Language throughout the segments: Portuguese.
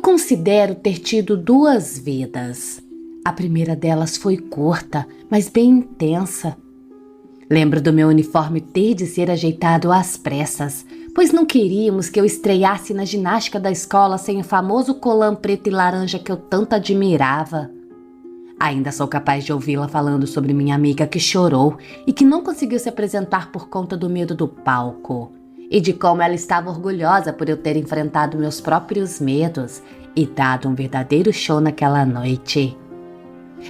considero ter tido 2 vidas. A primeira delas foi curta, mas bem intensa. Lembro do meu uniforme ter de ser ajeitado às pressas, pois não queríamos que eu estreasse na ginástica da escola sem o famoso colã preto e laranja que eu tanto admirava. Ainda sou capaz de ouvi-la falando sobre minha amiga que chorou e que não conseguiu se apresentar por conta do medo do palco, e de como ela estava orgulhosa por eu ter enfrentado meus próprios medos e dado um verdadeiro show naquela noite.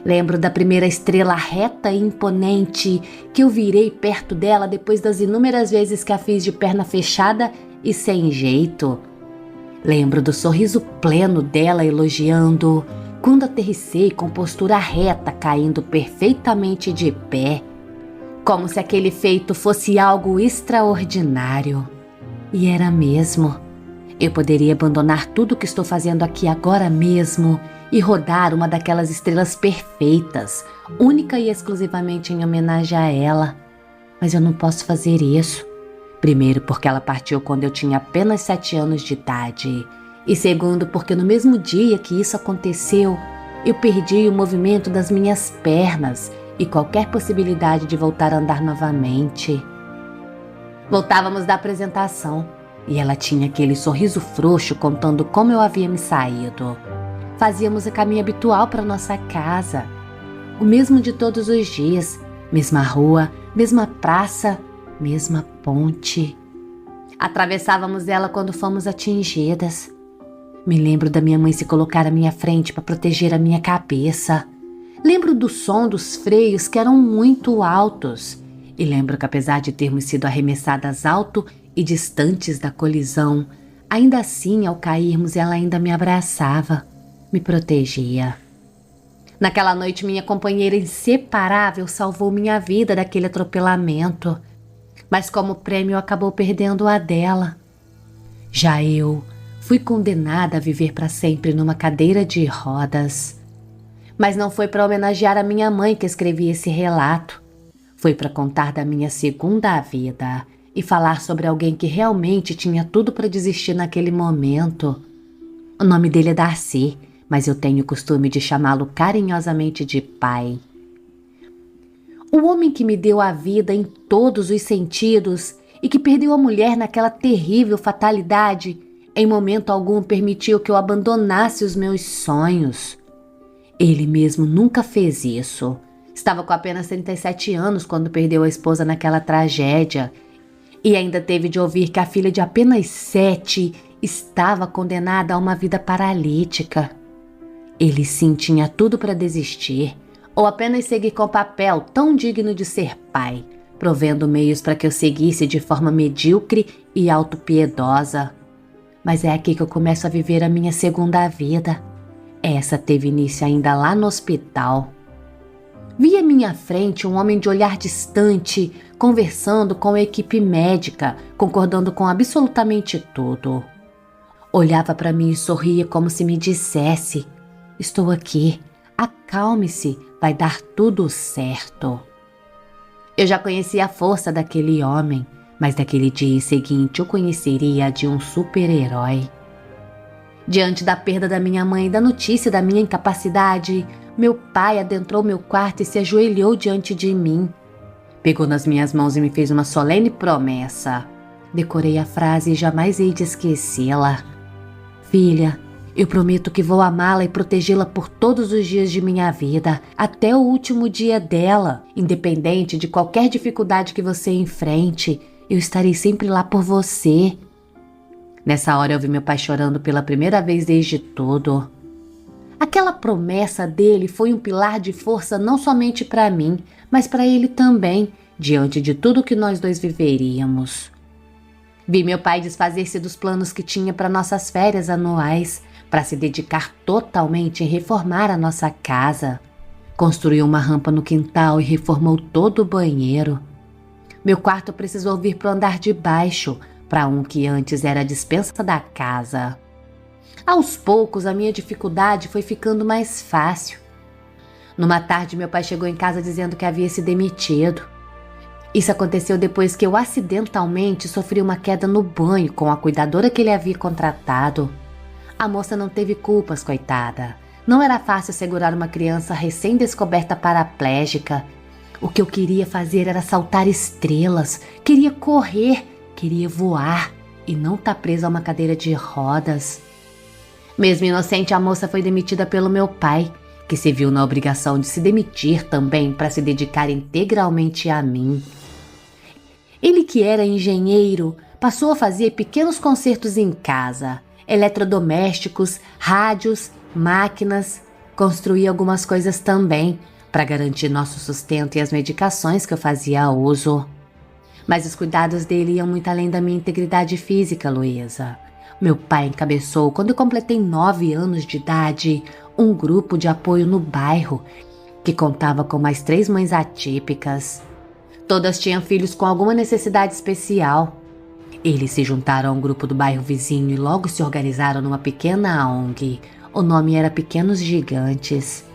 Lembro da primeira estrela reta e imponente que eu virei perto dela depois das inúmeras vezes que a fiz de perna fechada e sem jeito. Lembro do sorriso pleno dela elogiando, quando aterrissei com postura reta, caindo perfeitamente de pé, como se aquele feito fosse algo extraordinário. E era mesmo. Eu poderia abandonar tudo o que estou fazendo aqui agora mesmo e rodar uma daquelas estrelas perfeitas, única e exclusivamente em homenagem a ela. Mas eu não posso fazer isso. Primeiro, porque ela partiu quando eu tinha apenas 7 anos de idade. E segundo, porque no mesmo dia que isso aconteceu, eu perdi o movimento das minhas pernas e qualquer possibilidade de voltar a andar novamente. Voltávamos da apresentação e ela tinha aquele sorriso frouxo contando como eu havia me saído. Fazíamos o caminho habitual para nossa casa, o mesmo de todos os dias, mesma rua, mesma praça, mesma ponte. Atravessávamos ela quando fomos atingidas. Me lembro da minha mãe se colocar à minha frente para proteger a minha cabeça. Lembro do som dos freios que eram muito altos. E lembro que apesar de termos sido arremessadas alto e distantes da colisão, ainda assim ao cairmos ela ainda me abraçava, me protegia. Naquela noite minha companheira inseparável salvou minha vida daquele atropelamento, mas como prêmio acabou perdendo a dela. Já eu fui condenada a viver para sempre numa cadeira de rodas. Mas não foi para homenagear a minha mãe que escrevi esse relato. Foi para contar da minha segunda vida e falar sobre alguém que realmente tinha tudo para desistir naquele momento. O nome dele é Darcy, mas eu tenho o costume de chamá-lo carinhosamente de pai. O homem que me deu a vida em todos os sentidos e que perdeu a mulher naquela terrível fatalidade, em momento algum permitiu que eu abandonasse os meus sonhos. Ele mesmo nunca fez isso. Estava com apenas 37 anos quando perdeu a esposa naquela tragédia e ainda teve de ouvir que a filha de apenas 7 estava condenada a uma vida paralítica. Ele sim tinha tudo para desistir ou apenas seguir com o papel tão digno de ser pai, provendo meios para que eu seguisse de forma medíocre e autopiedosa. Mas é aqui que eu começo a viver a minha segunda vida. Essa teve início ainda lá no hospital. Vi à minha frente um homem de olhar distante, conversando com a equipe médica, concordando com absolutamente tudo. Olhava para mim e sorria como se me dissesse: estou aqui, acalme-se, vai dar tudo certo. Eu já conhecia a força daquele homem, mas daquele dia seguinte eu conheceria a de um super-herói. Diante da perda da minha mãe e da notícia da minha incapacidade, meu pai adentrou meu quarto e se ajoelhou diante de mim. Pegou nas minhas mãos e me fez uma solene promessa. Decorei a frase e jamais hei de esquecê-la. Filha, eu prometo que vou amá-la e protegê-la por todos os dias de minha vida, até o último dia dela, independente de qualquer dificuldade que você enfrente. Eu estarei sempre lá por você. Nessa hora eu vi meu pai chorando pela primeira vez desde tudo. Aquela promessa dele foi um pilar de força não somente para mim, mas para ele também, diante de tudo que nós dois viveríamos. Vi meu pai desfazer-se dos planos que tinha para nossas férias anuais, para se dedicar totalmente em reformar a nossa casa. Construiu uma rampa no quintal e reformou todo o banheiro. Meu quarto precisou vir para o andar de baixo, para um que antes era a despensa da casa. Aos poucos, a minha dificuldade foi ficando mais fácil. Numa tarde, meu pai chegou em casa dizendo que havia se demitido. Isso aconteceu depois que eu acidentalmente sofri uma queda no banho com a cuidadora que ele havia contratado. A moça não teve culpas, coitada. Não era fácil segurar uma criança recém-descoberta paraplégica. O que eu queria fazer era saltar estrelas, queria correr, queria voar e não estar presa a uma cadeira de rodas. Mesmo inocente, a moça foi demitida pelo meu pai, que se viu na obrigação de se demitir também para se dedicar integralmente a mim. Ele, que era engenheiro, passou a fazer pequenos consertos em casa, eletrodomésticos, rádios, máquinas, construía algumas coisas também para garantir nosso sustento e as medicações que eu fazia uso. Mas os cuidados dele iam muito além da minha integridade física, Luísa. Meu pai encabeçou, quando eu completei 9 anos de idade, um grupo de apoio no bairro, que contava com mais 3 mães atípicas. Todas tinham filhos com alguma necessidade especial. Eles se juntaram a um grupo do bairro vizinho e logo se organizaram numa pequena ONG. O nome era Pequenos Gigantes.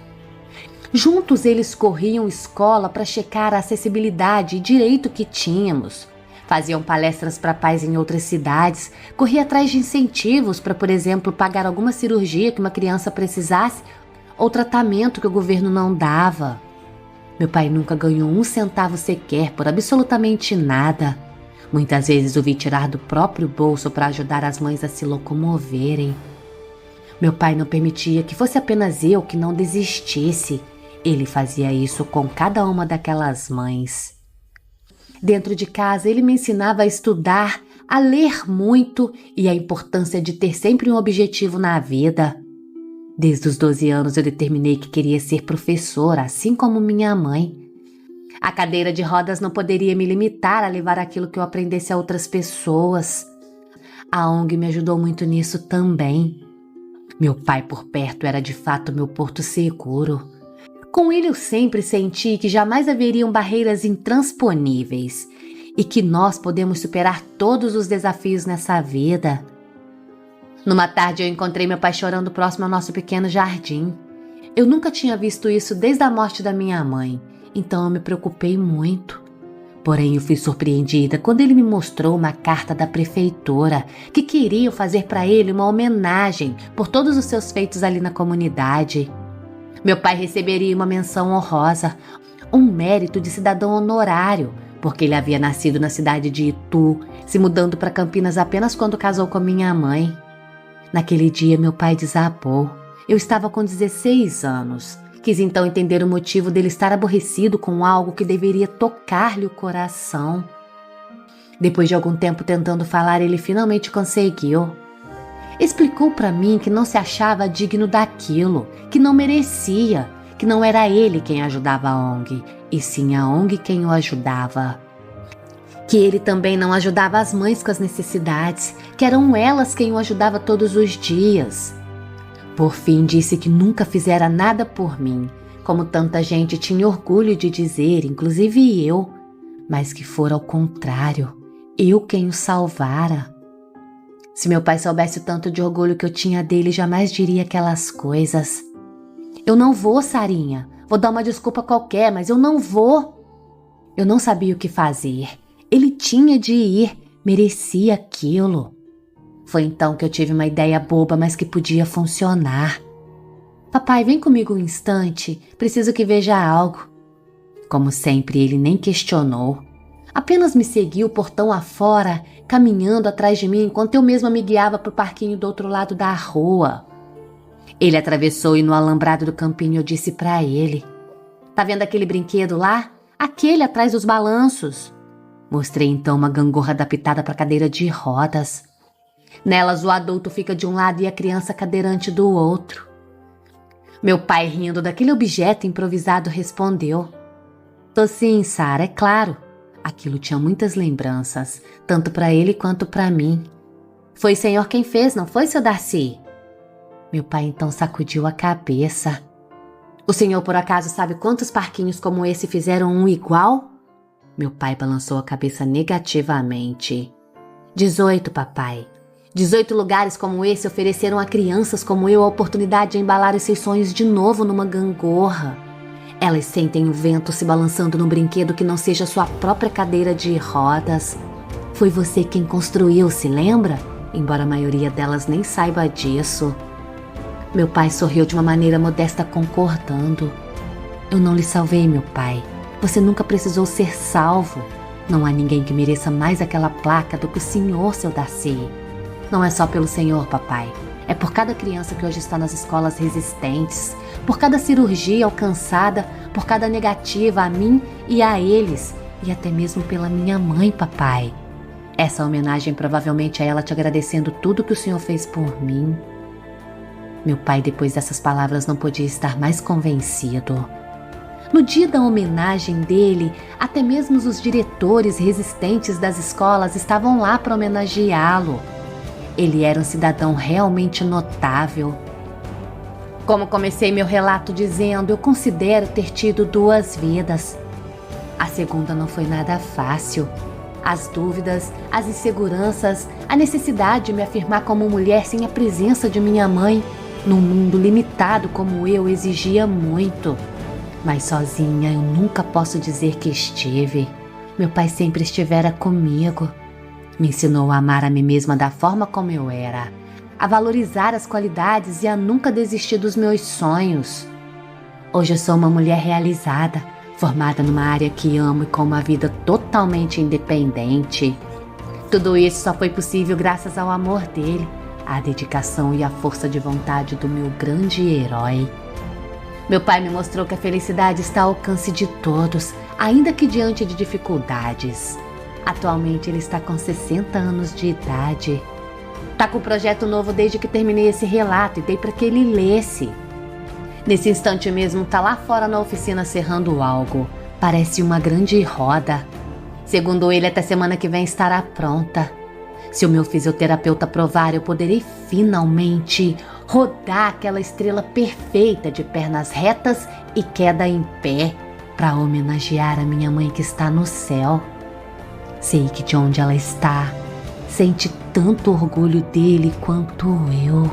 Juntos eles corriam escola para checar a acessibilidade e direito que tínhamos. Faziam palestras para pais em outras cidades, corriam atrás de incentivos para, por exemplo, pagar alguma cirurgia que uma criança precisasse ou tratamento que o governo não dava. Meu pai nunca ganhou 1 centavo sequer por absolutamente nada. Muitas vezes o vi tirar do próprio bolso para ajudar as mães a se locomoverem. Meu pai não permitia que fosse apenas eu que não desistisse. Ele fazia isso com cada uma daquelas mães. Dentro de casa, ele me ensinava a estudar, a ler muito e a importância de ter sempre um objetivo na vida. Desde os 12 anos eu determinei que queria ser professora, assim como minha mãe. A cadeira de rodas não poderia me limitar a levar aquilo que eu aprendesse a outras pessoas. A ONG me ajudou muito nisso também. Meu pai por perto era de fato meu porto seguro. Com ele eu sempre senti que jamais haveriam barreiras intransponíveis e que nós podemos superar todos os desafios nessa vida. Numa tarde eu encontrei meu pai chorando próximo ao nosso pequeno jardim. Eu nunca tinha visto isso desde a morte da minha mãe, então eu me preocupei muito. Porém, eu fui surpreendida quando ele me mostrou uma carta da prefeitura que queriam fazer para ele uma homenagem por todos os seus feitos ali na comunidade. Meu pai receberia uma menção honrosa, um mérito de cidadão honorário, porque ele havia nascido na cidade de Itu, se mudando para Campinas apenas quando casou com minha mãe. Naquele dia, meu pai desabou. Eu estava com 16 anos. Quis então entender o motivo dele estar aborrecido com algo que deveria tocar-lhe o coração. Depois de algum tempo tentando falar, ele finalmente conseguiu. Explicou para mim que não se achava digno daquilo, que não merecia, que não era ele quem ajudava a ONG, e sim a ONG quem o ajudava. Que ele também não ajudava as mães com as necessidades, que eram elas quem o ajudava todos os dias. Por fim, disse que nunca fizera nada por mim, como tanta gente tinha orgulho de dizer, inclusive eu, mas que fora ao contrário, eu quem o salvara. Se meu pai soubesse o tanto de orgulho que eu tinha dele, jamais diria aquelas coisas. Eu não vou, Sarinha. Vou dar uma desculpa qualquer, mas eu não vou. Eu não sabia o que fazer. Ele tinha de ir, merecia aquilo. Foi então que eu tive uma ideia boba, mas que podia funcionar. Papai, vem comigo um instante. Preciso que veja algo. Como sempre, ele nem questionou. Apenas me seguiu portão afora, caminhando atrás de mim enquanto eu mesma me guiava para o parquinho do outro lado da rua. Ele atravessou e no alambrado do campinho eu disse para ele: "Tá vendo aquele brinquedo lá? Aquele atrás dos balanços." Mostrei então uma gangorra adaptada para cadeira de rodas. Nelas o adulto fica de um lado e a criança cadeirante do outro. Meu pai, rindo daquele objeto improvisado, respondeu: "Tô sim, Sara, é claro." Aquilo tinha muitas lembranças, tanto para ele quanto para mim. "Foi o senhor quem fez, não foi, seu Darcy?" Meu pai então sacudiu a cabeça. "O senhor por acaso sabe quantos parquinhos como esse fizeram um igual?" Meu pai balançou a cabeça negativamente. 18, papai. 18 lugares como esse ofereceram a crianças como eu a oportunidade de embalar os seus sonhos de novo numa gangorra. Elas sentem o vento se balançando num brinquedo que não seja sua própria cadeira de rodas. Foi você quem construiu, se lembra? Embora a maioria delas nem saiba disso. Meu pai sorriu de uma maneira modesta, concordando. Eu não lhe salvei, meu pai. Você nunca precisou ser salvo. Não há ninguém que mereça mais aquela placa do que o senhor, seu Darcy. Não é só pelo senhor, papai. É por cada criança que hoje está nas escolas resistentes, por cada cirurgia alcançada, por cada negativa a mim e a eles, e até mesmo pela minha mãe, papai. Essa homenagem provavelmente é ela te agradecendo tudo que o senhor fez por mim. Meu pai, depois dessas palavras, não podia estar mais convencido. No dia da homenagem dele, até mesmo os diretores resistentes das escolas estavam lá para homenageá-lo. Ele era um cidadão realmente notável. Como comecei meu relato dizendo, eu considero ter tido 2 vidas. A segunda não foi nada fácil. As dúvidas, as inseguranças, a necessidade de me afirmar como mulher sem a presença de minha mãe, num mundo limitado como eu, exigia muito. Mas sozinha eu nunca posso dizer que estive. Meu pai sempre estivera comigo. Me ensinou a amar a mim mesma da forma como eu era, a valorizar as qualidades e a nunca desistir dos meus sonhos. Hoje eu sou uma mulher realizada, formada numa área que amo e com uma vida totalmente independente. Tudo isso só foi possível graças ao amor dele, à dedicação e à força de vontade do meu grande herói. Meu pai me mostrou que a felicidade está ao alcance de todos, ainda que diante de dificuldades. Atualmente ele está com 60 anos de idade. Tá com um projeto novo desde que terminei esse relato e dei para que ele lesse. Nesse instante mesmo tá lá fora na oficina serrando algo. Parece uma grande roda. Segundo ele, até semana que vem estará pronta. Se o meu fisioterapeuta aprovar, eu poderei finalmente rodar aquela estrela perfeita de pernas retas e queda em pé para homenagear a minha mãe que está no céu. Sei que de onde ela está, sente tanto orgulho dele quanto eu.